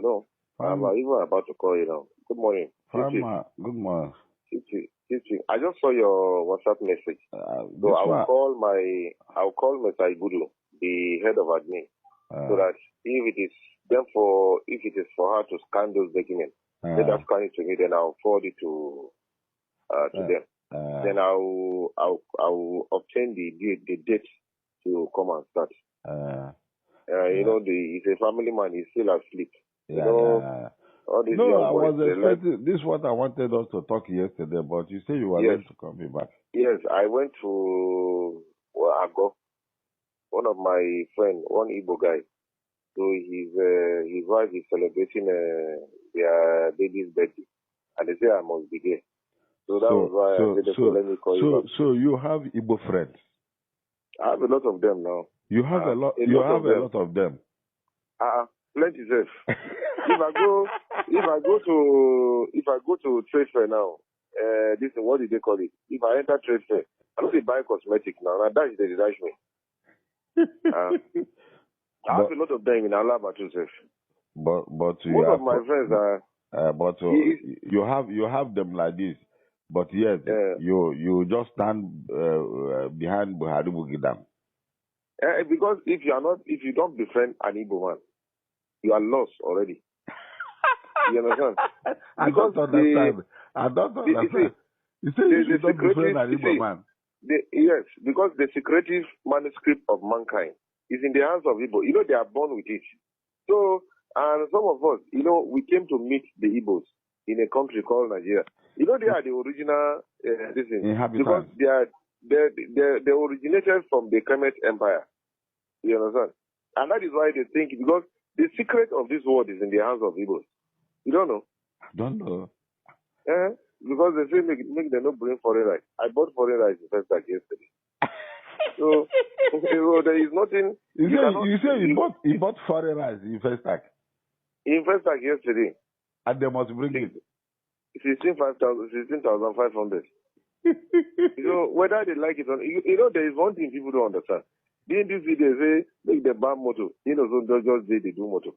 Hello. I'm Farm, even about to call you now. Good morning. Chichi. farmer, good morning. Chichi. I just saw your WhatsApp message. So This one, I'll call Mr. Igudu, the head of admin, so uh, that if it is for her to scan those documents, let her uh, scan it to me, then I'll forward it to uh, them. Then uh, I'll obtain the date to come and start. uh, yeah, He's a family man, he's still asleep. yeah, yeah. All these No, young I boys, was they like. expecting, this is what I wanted us to talk yesterday, but you say you were Yes, going to call me back. yes, I went to Ago, one of my friend, one Igbo guy. So his wife is celebrating their baby's birthday, and they say I must be there. So that was So, why I so, said, okay, so, let me call you so, back. so you have Igbo friends. I have a lot of them now. You have a lot, A you lot have of a them. lot of them. Plenty safe. If I go to trade fair now, this what did they call it? If I enter trade fair, I don't buy cosmetics now. Now that is they dash me. I have but, a lot of them in Alaba too, safe. but you Most are, of my friends are. but you have them like this, but yet you just stand behind Buhari Bugidam. Because if you don't befriend an Igbo man, you are lost already. You understand? I don't understand. I don't understand. You say you should not befriend an Igbo man. Yes, because the secretive manuscript of mankind is in the hands of Igbo. They are born with it. So, and some of us, we came to meet the Igbos in a country called Nigeria. They are the original inhabitants. Because they originated from the Kemet Empire. You understand? And that is why they think, because the secret of this world is in the hands of Igbos. You don't know? I don't know. Because they say make them not bring foreign rice. I bought foreign rice in Festac yesterday. So there is nothing. You say he bought foreign rice in Festac. In Festac yesterday. And they must bring it. 16,500. Whether they like it or not, there is one thing people don't understand. In this video, they say make the ban motor. So they do motor.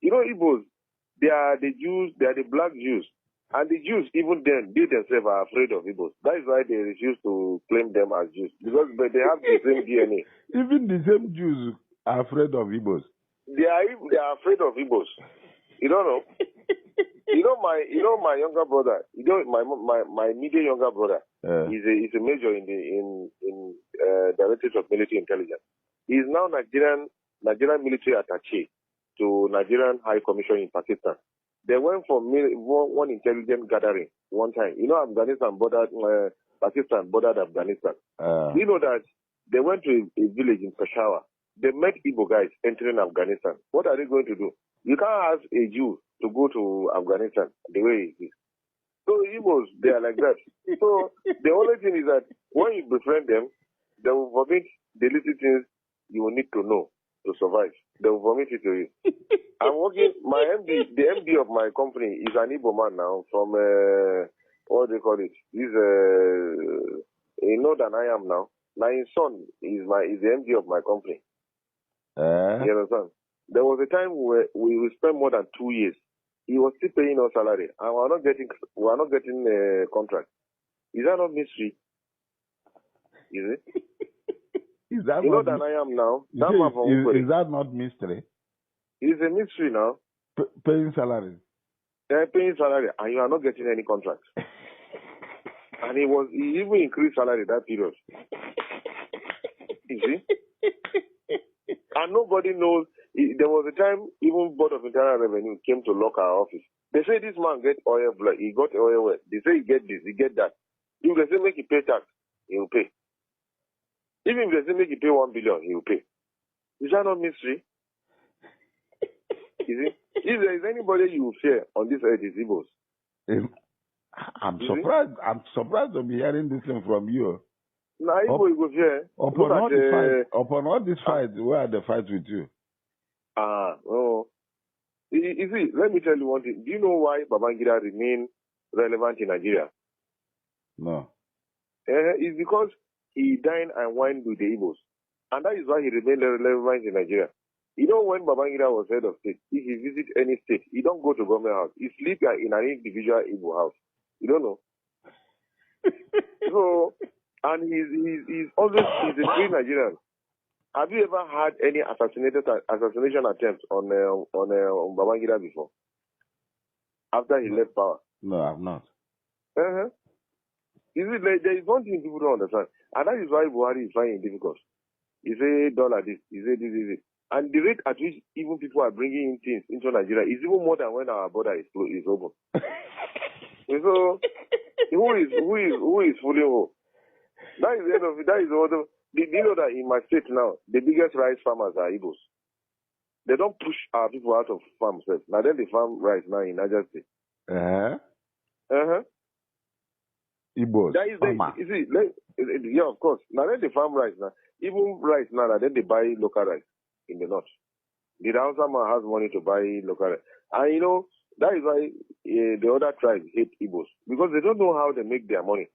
Igbos, they are the Jews, they are the black Jews. And the Jews, even then, they themselves are afraid of Igbos. That is why they refuse to claim them as Jews. Because they have the same DNA. Even the same Jews are afraid of Igbos. They are afraid of Igbos. You don't know? My younger brother, my immediate younger brother, is a major in Directorate of Military Intelligence. He is now Nigerian military attaché to Nigerian High Commission in Pakistan. They went for one intelligence gathering one time. Afghanistan bordered Pakistan bordered Afghanistan. You know that they went to a village in Peshawar. They met Igbo guys entering Afghanistan. What are they going to do? You can't ask a Jew to go to Afghanistan the way it is. So Igbos, they are like that. So the only thing is that when you befriend them, they will vomit the little things you will need to know to survive. They will vomit it to you. I'm working, the MD of my company is an Igbo man now from, what do they call it? He's than I am now. Now his son is the MD of my company. You understand? There was a time where we spent more than 2 years. He was still paying us salary, and we are not getting a contract. Is that not mystery? Is it? Is that than I am now. Is that not mystery? It's a mystery now. Paying salaries. They're paying salary, and you are not getting any contract. And he even increased salary that period. You see? And nobody knows. There was a time even Board of Internal Revenue came to lock our office. They say this man get oil blood. He got oil well. They say he get this, he get that. If they say make he pay tax, he will pay. Even if they say make he pay 1 billion, he will pay. Is that not mystery? Is it? If there is anybody you fear on this earth, it's Igbos. I'm surprised. I'm surprised to be hearing this thing from you. Now, Igbo you go fear. Upon all this fight, where are the fights with you? Oh. You see, let me tell you one thing. Do you know why Babangida remain relevant in Nigeria? No. It's because he dined and wined with the Igbos. And that is why he remained relevant in Nigeria. You know, when Babangida was head of state, if he visit any state, he don't go to government house. He sleep in an individual Igbo house. You don't know. So, and he's a free Nigerian. Have you ever had any assassination attempt on Babangida before? After he left power? No, I've not. Uh-huh. There is one thing people don't understand, and that is why Buhari is finding it difficult. He say dollar this, he say this. And the rate at which even people are bringing in things into Nigeria is even more than when our border is open. So, who is fooling who? That is the end of it. That is what. Do you know that in my state now, the biggest rice farmers are Igbos? They don't push our people out of farms. Now then they farm rice now in Niger State. Igbos. That is you see, yeah, of course. Now then they farm rice now. Even rice now, then they buy local rice in the north. The Hausa man has money to buy local rice. And you know, that is why the other tribes hate Igbos. Because they don't know how they make their money.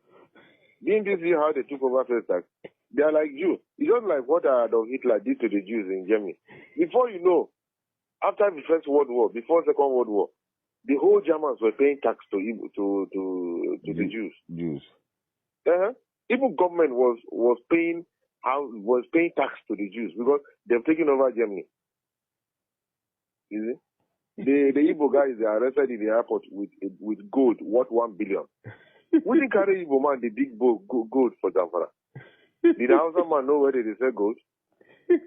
Didn't you see how they took over first tax? They are like Jews. It's just like what Adolf Hitler did to the Jews in Germany. Before you know, after the First World War, before Second World War, the whole Germans were paying tax to the Jews. Even government was paying tax to the Jews because they've taken over Germany. You see? The Igbo guys, they are arrested in the airport with gold worth 1 billion. We didn't carry Igbo man the big gold for Zamfara. Did the Hausa man know where they sell gold? Did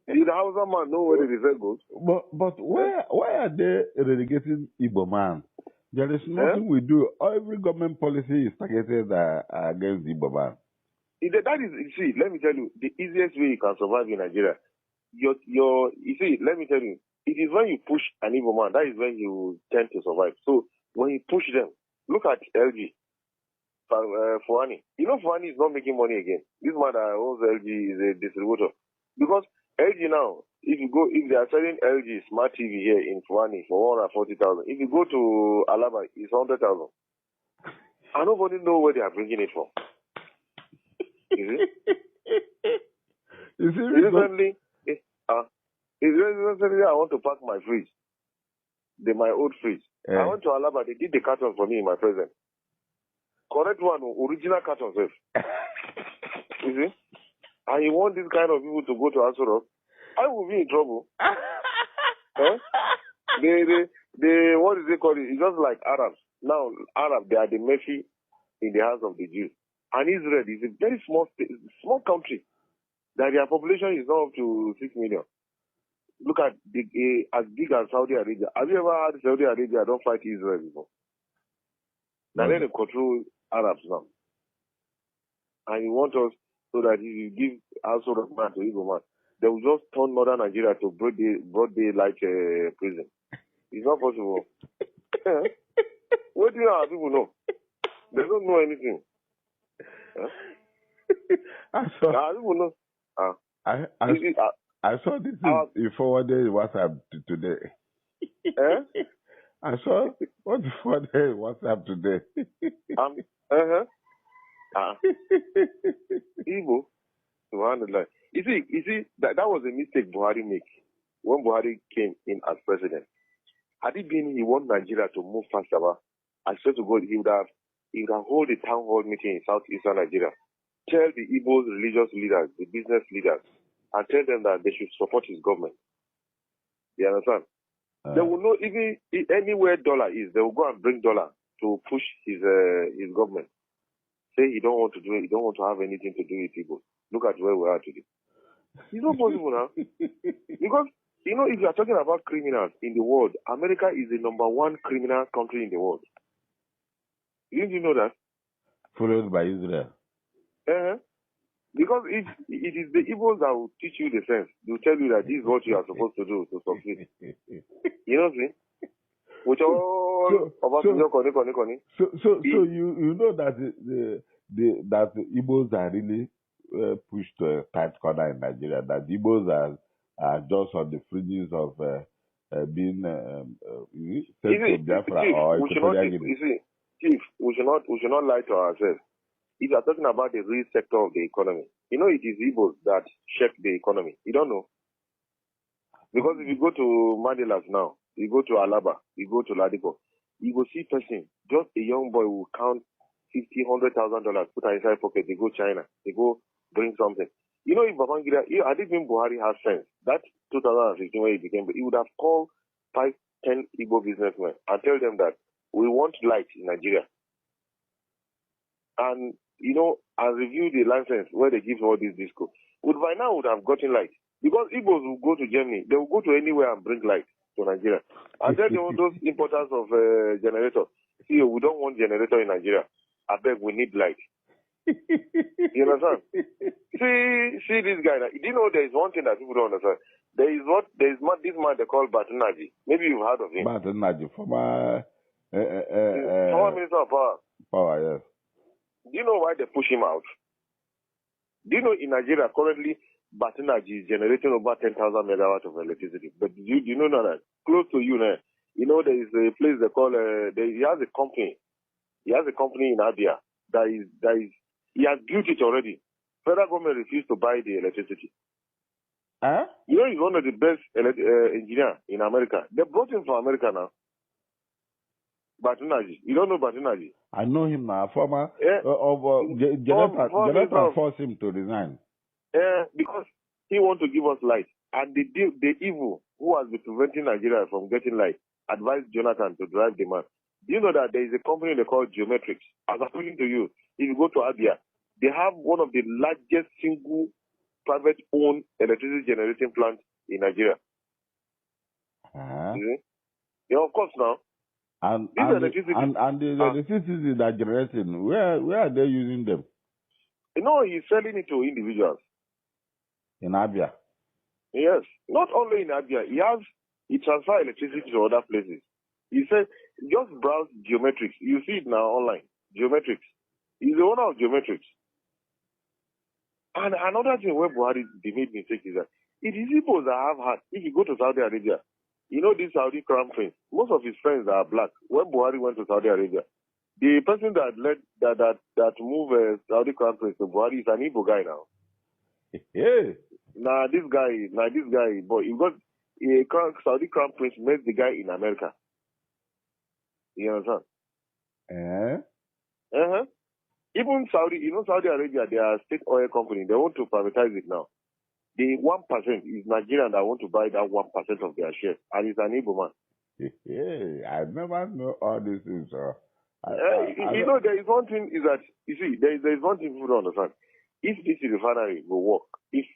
the Hausa man know where they sell gold? But why are they relegating Igbo man? There is nothing we do. Every government policy is targeted against Igbo man. That is, see, let me tell you, the easiest way you can survive in Nigeria. You see, let me tell you, it is when you push an Igbo man, that is when you will tend to survive. So when you push them, look at LG. Fuani. You know Fuani is not making money again. This man that owns LG is a distributor. Because LG now, if they are selling LG Smart TV here in Fuani for 140,000, if you go to Alaba, it's 100,000. And nobody know where they are bringing it from. You see? Recently, I want to pack my fridge. My old fridge. I went to Alaba, they did the carton for me in my present. Correct one, original carton, sir. You see? And you want this kind of people to go to Aso Rock, I will be in trouble. They what is they call it? It's just like Arabs. Now, Arabs, they are the mercy in the hands of the Jews. And Israel is a very small country. That their population is not up to 6 million. Look at as big as Saudi Arabia. Have you ever heard Saudi Arabia don't fight Israel before? Now they control Arabs now. And you want us so that if you give also the man to Igbo man, they will just turn northern Nigeria to broad daylight prison. It's not possible. What do our people know? They don't know anything. I saw this you forwarded WhatsApp today. I saw what you forwarded WhatsApp today. Igbo, you see that was a mistake Buhari made when Buhari came in as president. Had it been he want Nigeria to move faster, I swear to God, he would have hold a town hall meeting in southeastern Nigeria. Tell the Igbo religious leaders, the business leaders, and tell them that they should support his government. You understand? They will know even anywhere dollar is, they will go and bring dollar to push his government. Say he don't want to do it, he don't want to have anything to do with people. Look at where we are today. It's not possible now. Because, you know, if you are talking about criminals in the world, America is the #1 criminal country in the world. Didn't you know that? Followed by Israel. Because it is the Igbos that will teach you the sense. They will tell you that this is what you are supposed to do to succeed. You know what I mean? Which So you know that that the Igbos are really pushed to a tight corner in Nigeria. That the Igbos are just on the fringes of being sent to Biafra or Equatorial Guinea. You see, Chief, we should not lie to ourselves. If you are talking about the real sector of the economy, You know, it is Igbos that shape the economy. You don't know. Because if you go to Manilas now, you go to Alaba, you go to Ladipo, you will see person, just a young boy will count $50,000, $100,000, put inside pocket, they go China, they go bring something. You know, if Babangida, I didn't think Buhari has sense. That 2015 when he became, he would have called 5, 10 Igbo businessmen and tell them that we want light in Nigeria. And, you know, and review the license where they give all these disco. Would by now would have gotten light. Because Igbos will go to Germany, they will go to anywhere and bring light to Nigeria. And then those importers of generators, see, we don't want generator in Nigeria. I beg, we need light. You understand? See this guy. Do you know there is one thing that people don't understand? There is this man they call Batunaji. Maybe you've heard of him. Batunaji, former Minister of Power. Power, yes. Do you know why they push him out? Do you know in Nigeria currently Batunaji is generating over 10,000 megawatts of electricity? But do you know that close to you now? You know there is a place they call he has a company. He has a company in Abia that is he has built it already. Federal government refused to buy the electricity. Huh? You know he's one of the best engineer in America. They brought him from America now. Batunaji. You don't know Batunaji? I know him now. Former Jonathan forced him to resign. Because he wants to give us light. And the evil who has been preventing Nigeria from getting light advised Jonathan to drive the man. Do you know that there is a company they call Geometrics? As I'm talking to you, if you go to Abia, they have one of the largest single private-owned electricity generating plants in Nigeria. Yeah, of course now. And the electricity that generating, where are they using them? You know, he's selling it to individuals. In Abia? Yes. Not only in Abia. He transfers electricity to other places. He said, just browse Geometrics. You see it now online. Geometrics. He's the owner of Geometrics. And another thing where Buhari made mistake is that it is people that have had, if you go to Saudi Arabia, you know this Saudi crown prince, most of his friends are black. When Buhari went to Saudi Arabia, the person that led that moved Saudi crown prince to Buhari is an Igbo guy now. Yeah. Now this guy, but you got a Saudi crown prince met the guy in America. You understand? Even Saudi, Saudi Arabia, they are a state oil company. They want to privatize it now. The 1% is Nigerian that want to buy that 1% of their shares, and it's an Igbo man. I never know all these things. There is one thing is that there is one thing people don't understand. If this refinery will work, if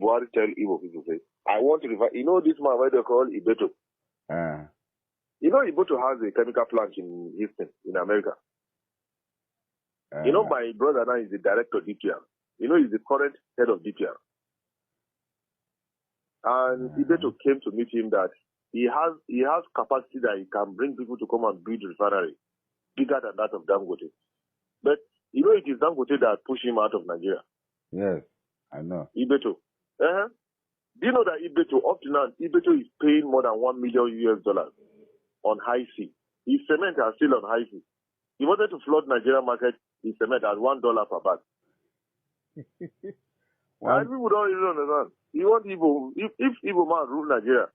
Buhari tell Igbo people say, I want to refine. You know this man where they call Ibeto. You know Ibeto has a chemical plant in Houston, in America. You know my brother now is the director of DPR. You know he's the current head of DPR. And Ibeto came to meet him that he has capacity that he can bring people to come and build refinery bigger than that of Dangote. But you know it is Dangote that pushed him out of Nigeria. Yes, I know. Ibeto. Do you know that Ibeto, up to now, Ibeto is paying more than $1 million on high sea. His cement are still on high sea. He wanted to flood Nigeria market, his cement at $1 per bag. And people don't even understand. You want Igbo, if Igbo man rule Nigeria,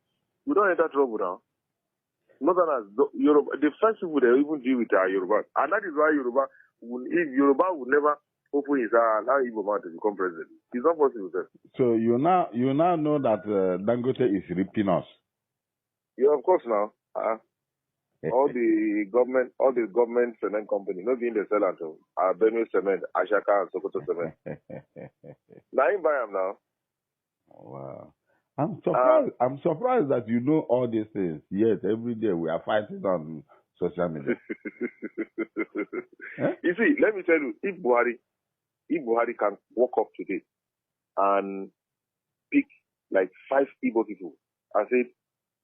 we don't enter trouble now. Northerners, Yoruba, the first people they even deal with are Yoruba. And that is why if Yoruba would never open his allow Igbo man to become president. It's not possible, sir. So you now know that Dangote is ripping us. Yeah, of course now. all the government cement company, not being the seller to Benue Cement, Ashaka and Sokoto Cement. Now him buy them now. Wow. I'm surprised that you know all these things. Yet every day we are fighting on social media. You see, let me tell you, if Buhari can walk up today and pick like 5 Igbo people and say,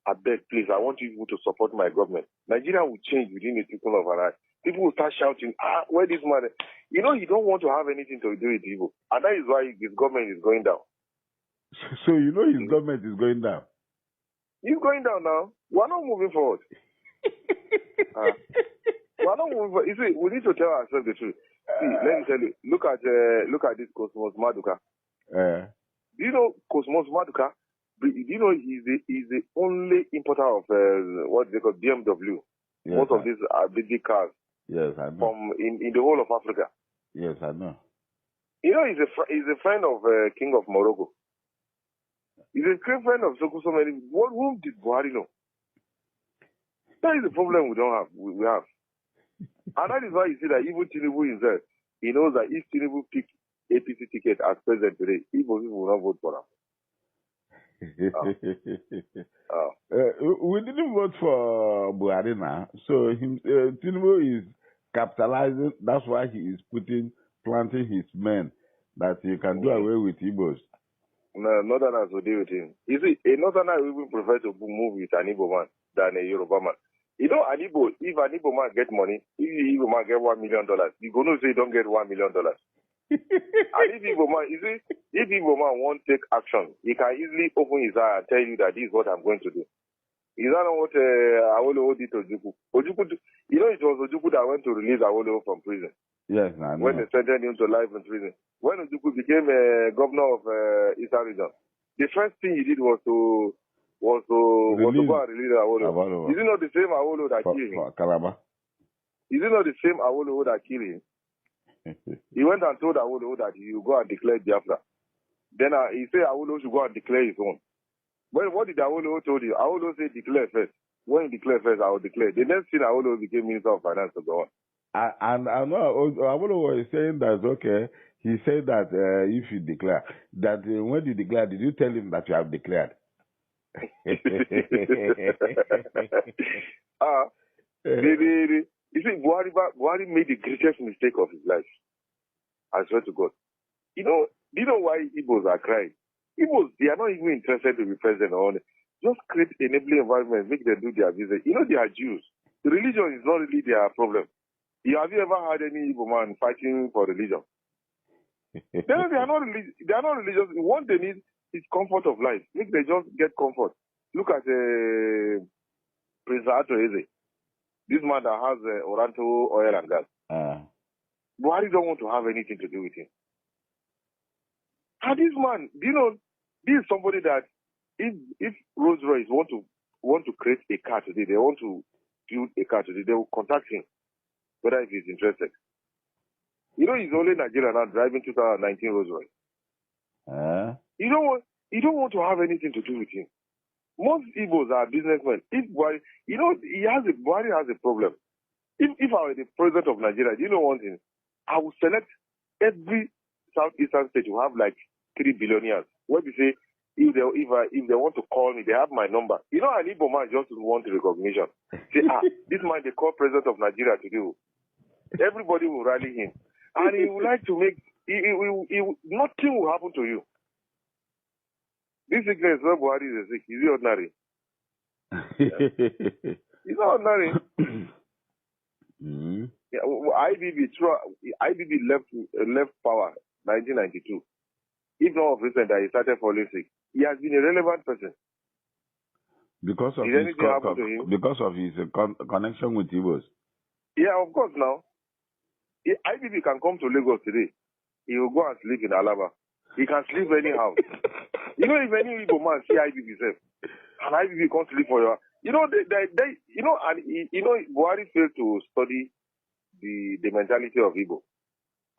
I beg, please, I want you to support my government, Nigeria will change within a twinkle of an eye. People will start shouting, where this man? You know, he don't want to have anything to do with Igbo. And that is why his government is going down. So you know his government is going down? He's going down now. We're not moving forward. We're not moving forward. You see, we need to tell ourselves the truth. See, let me tell you, look at this Cosmos Maduka. Do you know Cosmos Maduka? Do you know he's the only importer of what they call BMW? Yes, Most of these are big cars. Yes, I know. From in the whole of Africa. Yes, I know. You know, he's a friend of King of Morocco. He's a great friend of so many. Whom did Buhari know? That is the problem we don't have. We have. And that is why you see that even Tinubu himself, he knows that if Tinubu pick APC ticket as president today, Igbo people will not vote for him. We didn't vote for Buhari now. So Tinubu is capitalizing. That's why he is planting his men that he can do away with Igbos. No, Northerners will deal with him. You see, a Northerner will even prefer to move with an Igbo man than a Yoruba man. You know, if an Igbo man get money, if the Igbo man get $1 million, you go no say don't get $1 million. And if Igbo man, you see, if Igbo man won't take action, he can easily open his eye and tell you that this is what I'm going to do. Is that not what Awolowo did to Ojukwu? You know, it was Ojukwu that went to release Awolowo from prison. Yes, I know. When they sentenced him to life in prison. When Ojukwu became governor of Eastern Region, the first thing he did was to go and release Awolowo. Is it not the same Awolowo that killed him? Calabar. Is it not the same Awolowo that killed him? He went and told Awolowo that he will go and declare Biafra. Then he said Awolowo should go and declare his own. Well, what did Awolowo told you? Awolowo said declare first. When you declare first, I will declare. The next thing Awolowo became Minister of Finance to go on. And I know Awolowo is saying that, okay, he said that if you declare, that when you declare, did you tell him that you have declared? You see, Buhari made the greatest mistake of his life. I swear to God. You know why Igbos are crying? Igbos, they are not even interested to be president or only. Just create enabling environment, make them do their business. You know, they are Jews. The religion is not really their problem. Have you ever heard any Igbo man fighting for religion? They are not religious. They are not religious. What they need is comfort of life. Make they just get comfort. Look at Prince Ato Eze. This man that has Oranto oil and gas. Buhari don't want to have anything to do with him. And this man, you know, this is somebody that if Rolls-Royce want to create a car today, they want to build a car today, they will contact him, whether if he's interested. You know, he's only Nigerian now driving 2019 Rolls-Royce. You don't want to have anything to do with him. Most Igbos are businessmen. If Buhari, you know, Buhari has a problem. If I were the president of Nigeria, you know one thing? I would select every southeastern state to have like 3 billionaires. What we say, if they want to call me, they have my number. You know, an Igbo man just want recognition. Say, this man they call president of Nigeria to do. Everybody will rally him, and he would like to make. Nothing will happen to you. This sickness, where Buhari is sick, is he ordinary? He's not ordinary. Yeah, IBB left power 1992. If not of recent that he started falling sick, he has been a relevant person. Because of his connection with Igbos. Yeah, of course. Now, IBB can come to Lagos today. He will go and sleep in Alaba. He can sleep anyhow. You know, if any Igbo man see IBB self, and IBB can't sleep for you, you know, Buhari failed to study the mentality of Igbo,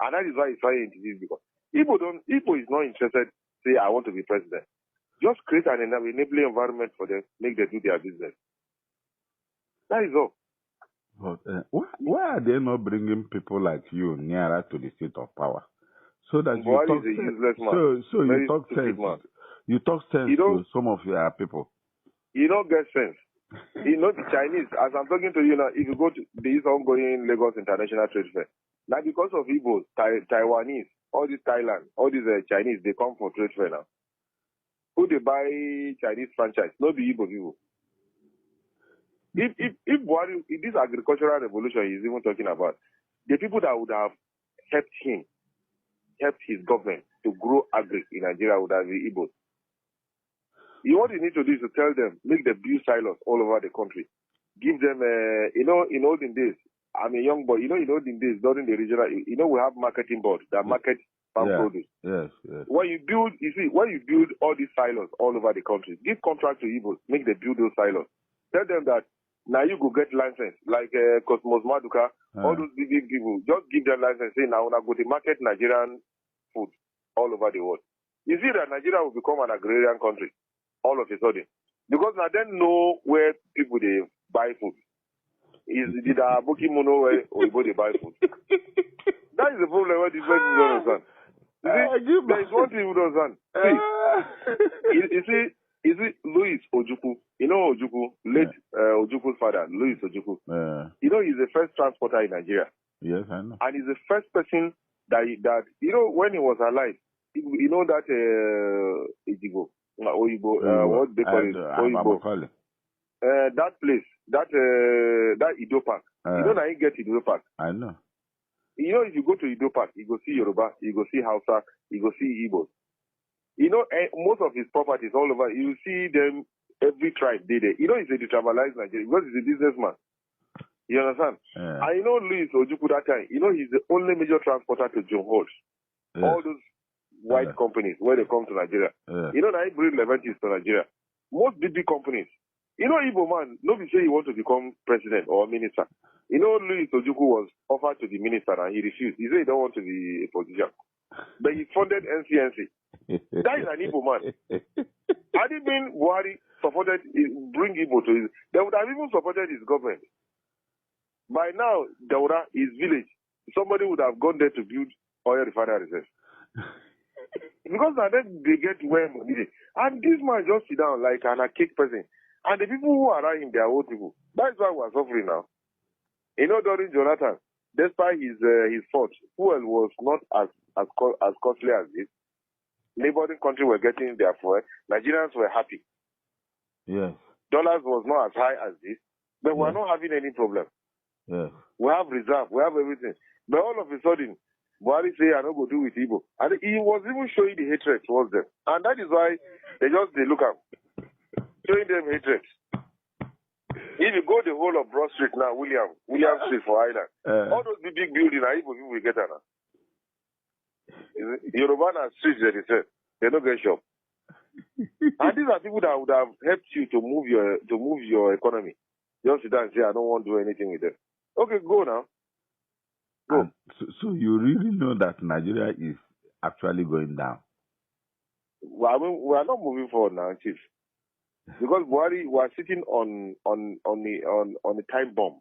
and that is why he's trying to introduce because Igbo is not interested. Say, I want to be president. Just create an enabling environment for them, make them do their business. That is all. But why are they not bringing people like you nearer to the seat of power? So that Buhari is a useless man. So you talk sense. You talk sense to some of your people. You don't get sense. You know, the Chinese, as I'm talking to you now, if you go to this ongoing Lagos International Trade Fair, now because of Igbos, Taiwanese, all these Thailand, all these Chinese, they come for trade fair now. Who they buy Chinese franchise? Not the Igbo people. If Buhari, this agricultural revolution he's even talking about, the people that would have helped his government to grow agri in Nigeria would have been Igbos. What you need to do is to tell them, make them build silos all over the country. Give them, in olden days, I'm a young boy, in olden days, during the regional, we have marketing board that market farm produce. Yes, yes. When you build all these silos all over the country, give contract to Igbos, make them build those silos. Tell them that now you go get license, like Cosmos Maduka, all those big people, just give them license, say now go to market Nigerian food all over the world. You see that Nigeria will become an agrarian country all of a sudden. Because now then know where people they buy food. Did Aboki Mono where they buy food? That is the problem where these people don't understand. You see, there is one thing you don't understand. You see, Louis Ojukwu. You know Ojukwu, late Ojukwu's father, Louis Ojukwu. You know, he's the first transporter in Nigeria. Yes, I know. And he's the first person that you know, when he was alive, you know that Ijigo, Oyibo, what they call it, Oyibo. That place, that Ido Park. You know that you get Ido Park. I know. You know, if you go to Ido Park, you go see Yoruba, you go see Hausa, you go see Igbo. You know, most of his properties all over, you see them, every tribe they there. You know, he's a detribalized Nigeria because he's a businessman. You understand? Yeah. And you know, Louis Ojukwu that time, you know, he's the only major transporter to John Holtz. Yes. All those white companies, where they come to Nigeria. Yeah. You know, that he bring Leventis to Nigeria. Most big companies. You know, Igbo man, nobody say he want to become president or minister. You know, Louis Ojukwu was offered to be minister and he refused. He said he don't want to be a politician. But he funded NCNC. That is an Igbo man. Had it been Buhari supported, bring Igbo to his, they would have even supported his government. By now, Daura, his village, somebody would have gone there to build oil refineries. Because now then they get where money is. And this man just sit down like an archaic person. And the people who are around him, they are old people. That's why we're suffering now. You know, during Jonathan, despite his fault, fuel was not as costly as this. Neighboring countries were getting their fuel. Nigerians were happy. Yes. Dollars was not as high as this. But we're not having any problem. Yes. We have reserve. We have everything. But all of a sudden, Buhari say, I don't go do with Igbo. And he was even showing the hatred towards them. And that is why they look at showing them hatred. If you go the whole of Broad Street now, William Street for Island, all those big buildings are Igbo people will get now. Yoruba and streets, they say, they don't get shop. And these are people that would have helped you to move your economy. Just sit down and say, I don't want to do anything with them. Okay, go now. Go. So you really know that Nigeria is actually going down? Well, I mean, we are not moving forward now, Chief. Because Buhari was sitting on the time bomb,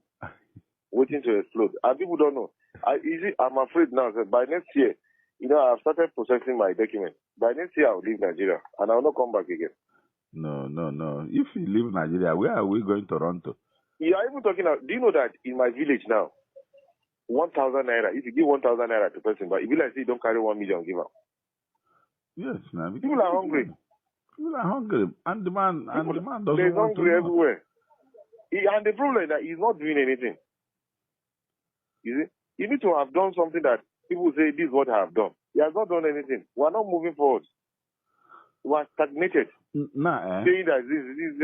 waiting to explode. And people don't know. I'm afraid now that by next year, you know, I've started processing my documents. By next year, I'll leave Nigeria and I'll not come back again. No. If you leave Nigeria, where are we going to run to? You are even talking about, do you know that in my village now, 1,000 naira, if you give 1,000 naira to a person, but if you like say you don't carry 1 million, give out. Yes, now. People are hungry. People are hungry. And the man doesn't There's want hungry to everywhere. And the problem is that he's not doing anything. You see? You need to have done something that people say, this is what I have done. He has not done anything. We are not moving forward. We are stagnated. Saying that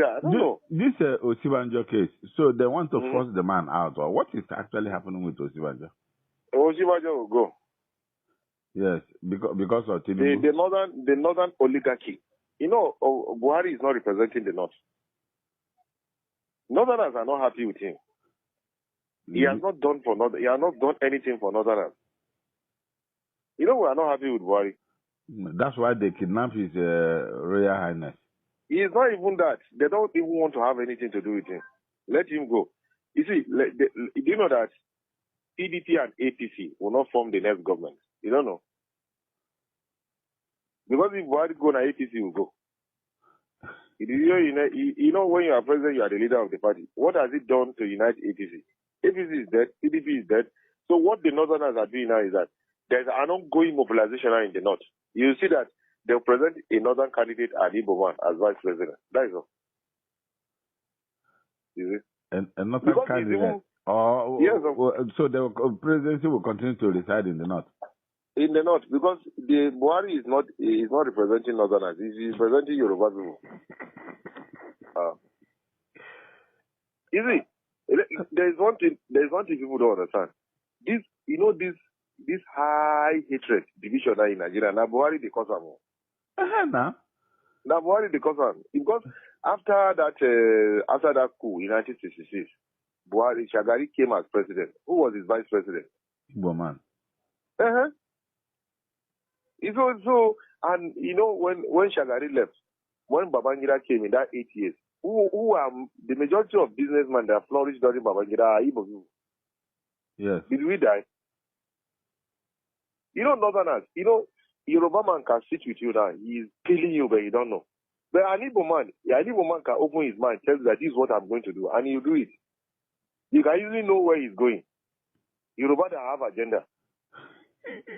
I don't know. This Osibanjo case, so they want to force the man out, or what is actually happening with Osibanjo? Osibanjo will go. Yes, because of Tinubu. The northern oligarchy. You know, Buhari is not representing the North. Northerners are not happy with him. He has not done anything for Northerners. You know, we are not happy with Buhari. That's why they kidnapped His Royal Highness. He is not even that. They don't even want to have anything to do with him. Let him go. You see, do you know that PDP and APC will not form the next government? You don't know. Because if Buhari go, now APC will go. You know, when you are president, you are the leader of the party. What has it done to unite APC? APC is dead. PDP is dead. So what the Northerners are doing now is that there's an ongoing mobilization now in the North. You see that they'll present a Northern candidate, Adibo Man, as vice president. That is all. You see? Another candidate? So the presidency will continue to reside in the North? In the North, because the Buhari is not representing Northerners. He's representing Yoruba people. You see, there's one thing people don't understand. This this high hatred, division in Nigeria, now Buhari the cause am. Now Buhari the cause am. Because after that coup in 1966, Buhari Shagari came as president. Who was his vice president? Igbo man. So, and you know, when Shagari left, when Babangida came in that 8 years, who are the majority of businessmen that flourished during Babangida are Igbo. Yes. Did we die? You know, Northerners, you know, Yoruba man can sit with you now. He is killing you, but you don't know. But an Igbo man can open his mind, tell you that this is what I'm going to do, and he'll do it. You can usually know where he's going. Yoruba that have agenda.